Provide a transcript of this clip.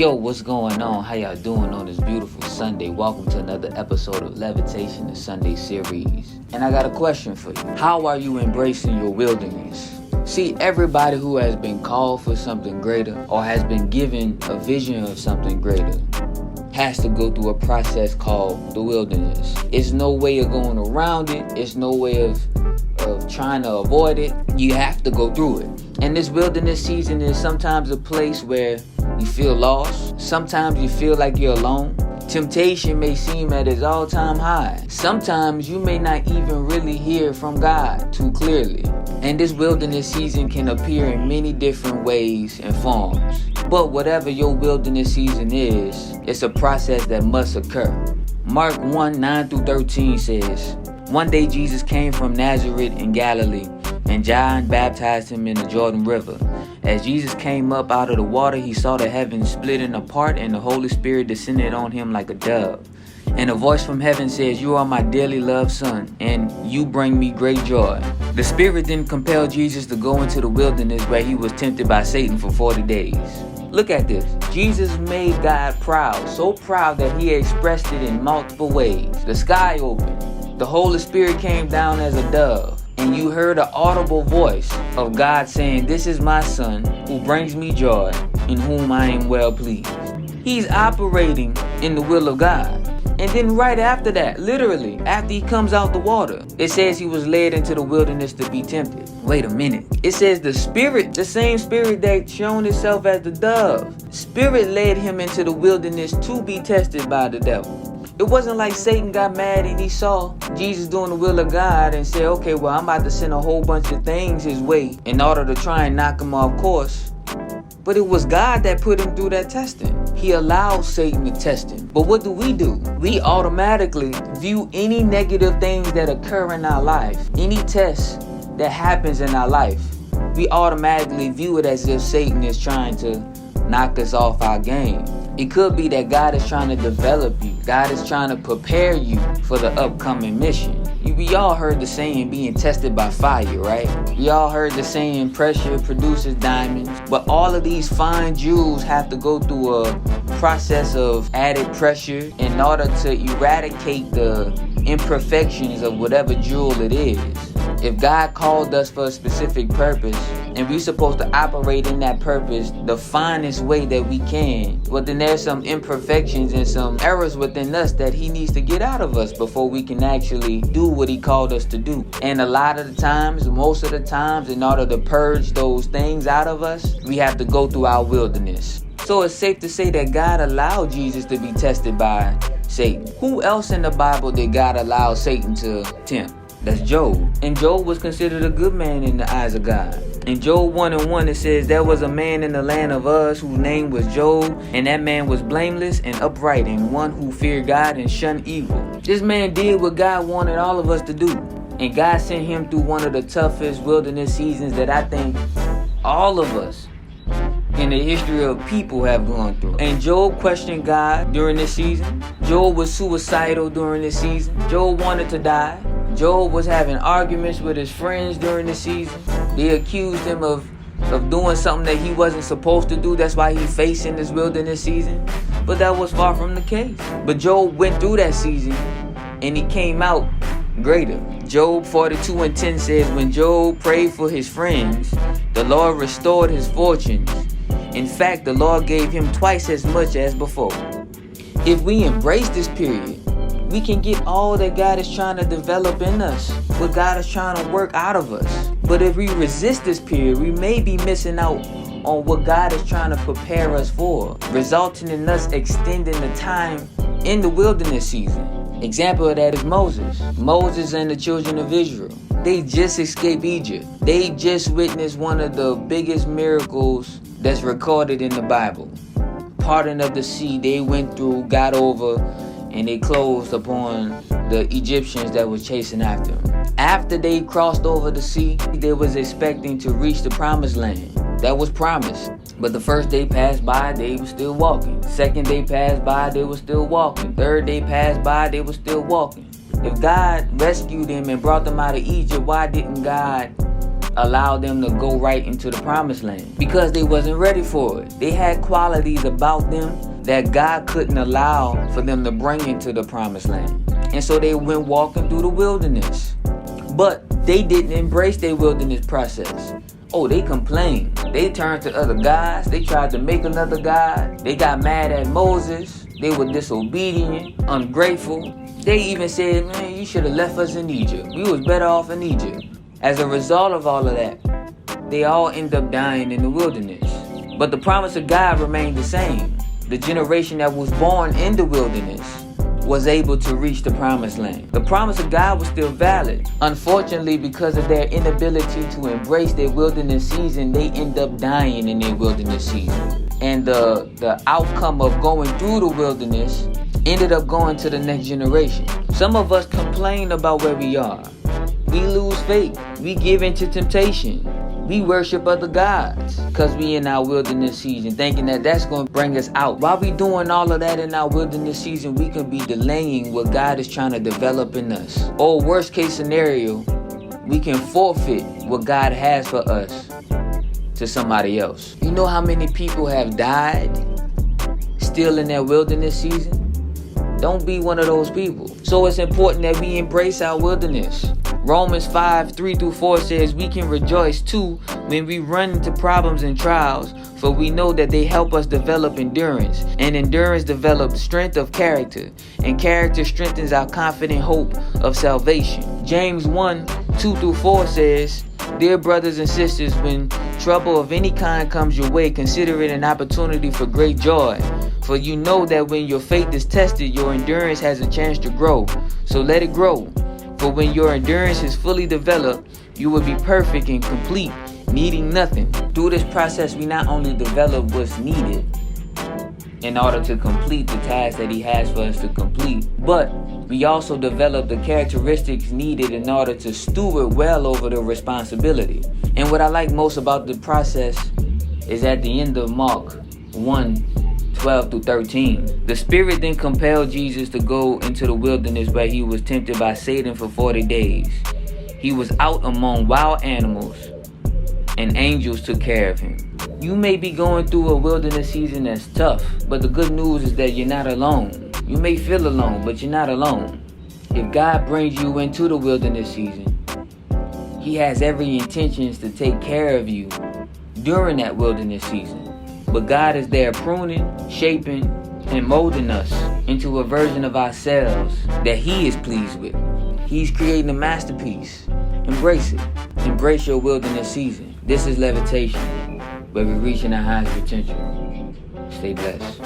Yo, what's going on? How y'all doing on this beautiful Sunday? Welcome to another episode of Levitation, the Sunday series. And I got a question for you. How are you embracing your wilderness? See, everybody who has been called for something greater or has been given a vision of something greater has to go through a process called the wilderness. It's no way of going around it. It's no way of trying to avoid it. You have to go through it. And this wilderness season is sometimes a place where you feel lost. Sometimes you feel like you're alone. Temptation may seem at its all-time high. Sometimes you may not even really hear from God too clearly. And this wilderness season can appear in many different ways and forms. But whatever your wilderness season is, it's a process that must occur. Mark 1:9-13 says, "One day Jesus came from Nazareth in Galilee, and John baptized him in the Jordan River. As Jesus came up out of the water, he saw the heavens splitting apart, and the Holy Spirit descended on him like a dove. And a voice from heaven says, 'You are my dearly loved Son, and you bring me great joy.'" The Spirit then compelled Jesus to go into the wilderness where he was tempted by Satan for 40 days. Look at this. Jesus made God proud, so proud that he expressed it in multiple ways. The sky opened. The Holy Spirit came down as a dove, and you heard an audible voice of God saying, "This is my Son, who brings me joy, in whom I am well pleased." He's operating in the will of God. And then right after that, literally, after he comes out the water, it says he was led into the wilderness to be tempted. Wait a minute. It says the Spirit, the same Spirit that shown itself as the dove, Spirit led him into the wilderness to be tested by the devil. It wasn't like Satan got mad and he saw Jesus doing the will of God and said, "Okay, well, I'm about to send a whole bunch of things his way in order to try and knock him off course." But it was God that put him through that testing. He allowed Satan to test him. But what do? We automatically view any negative things that occur in our life, any test that happens in our life, we automatically view it as if Satan is trying to knock us off our game. It could be that God is trying to develop you. God is trying to prepare you for the upcoming mission. We all heard the saying being tested by fire, right? We all heard the saying pressure produces diamonds. But all of these fine jewels have to go through a process of added pressure in order to eradicate the imperfections of whatever jewel it is. If God called us for a specific purpose and we're supposed to operate in that purpose the finest way that we can, well, then there's some imperfections and some errors within us that he needs to get out of us before we can actually do what he called us to do. And a lot of the times, most of the times, in order to purge those things out of us, we have to go through our wilderness. So it's safe to say that God allowed Jesus to be tested by Satan. Who else in the Bible did God allow Satan to tempt? That's Job. And Job was considered a good man in the eyes of God. In Job 1:1 it says, "There was a man in the land of Uz whose name was Job, and that man was blameless and upright, and one who feared God and shunned evil." This man did what God wanted all of us to do. And God sent him through one of the toughest wilderness seasons that I think all of us in the history of people have gone through. And Job questioned God during this season. Job was suicidal during this season. Job wanted to die. Job was having arguments with his friends during the season. They accused him of doing something that he wasn't supposed to do. That's why he's facing this wilderness season. But that was far from the case. But Job went through that season and he came out greater. Job 42:10 says, "When Job prayed for his friends, the Lord restored his fortunes. In fact, the Lord gave him twice as much as before." If we embrace this period, we can get all that God is trying to develop in us, what God is trying to work out of us. But if we resist this period, we may be missing out on what God is trying to prepare us for, resulting in us extending the time in the wilderness season. Example of that is Moses. Moses and the children of Israel. They just escaped Egypt. They just witnessed one of the biggest miracles that's recorded in the Bible. Parting of the sea, they went through, got over, and they closed upon the Egyptians that was chasing after them. After they crossed over the sea, they was expecting to reach the promised land. That was promised. But the first day passed by, they were still walking. Second day passed by, they were still walking. Third day passed by, they were still walking. If God rescued them and brought them out of Egypt, why didn't God allow them to go right into the promised land because they wasn't ready for it. They had qualities about them that God couldn't allow for them to bring into the promised land. And so they went walking through the wilderness. But they didn't embrace their wilderness process. Oh, they complained. They turned to other gods. They tried to make another god. They got mad at Moses. They were disobedient, ungrateful. They even said, man, you should have left us in Egypt. We was better off in Egypt. As a result of all of that, they all end up dying in the wilderness. But the promise of God remained the same. The generation that was born in the wilderness was able to reach the promised land. The promise of God was still valid. Unfortunately, because of their inability to embrace their wilderness season, they end up dying in their wilderness season. And the outcome of going through the wilderness ended up going to the next generation. Some of us complain about where we are. We lose faith. We give into temptation. We worship other gods because we in our wilderness season, thinking that that's going to bring us out. While we doing all of that in our wilderness season, we can be delaying what God is trying to develop in us. Or worst case scenario, we can forfeit what God has for us to somebody else. You know how many people have died still in their wilderness season? Don't be one of those people. So it's important that we embrace our wilderness. Romans 5:3-4 says we can rejoice too when we run into problems and trials, for we know that they help us develop endurance, and endurance develops strength of character, and character strengthens our confident hope of salvation. James 1:2-4 says, dear brothers and sisters, when trouble of any kind comes your way, consider it an opportunity for great joy. For you know that when your faith is tested, your endurance has a chance to grow. So let it grow. For when your endurance is fully developed, you will be perfect and complete, needing nothing. Through this process, we not only develop what's needed in order to complete the task that He has for us to complete, but we also develop the characteristics needed in order to steward well over the responsibility. And what I like most about the process is at the end of Mark 1:12-13. The Spirit then compelled Jesus to go into the wilderness where He was tempted by Satan for 40 days. He was out among wild animals, and angels took care of Him. You may be going through a wilderness season that's tough, but the good news is that you're not alone. You may feel alone, but you're not alone. If God brings you into the wilderness season, He has every intentions to take care of you during that wilderness season. But God is there pruning, shaping, and molding us into a version of ourselves that He is pleased with. He's creating a masterpiece. Embrace it. Embrace your wilderness season. This is Levitation, where we're reaching our highest potential. Stay blessed.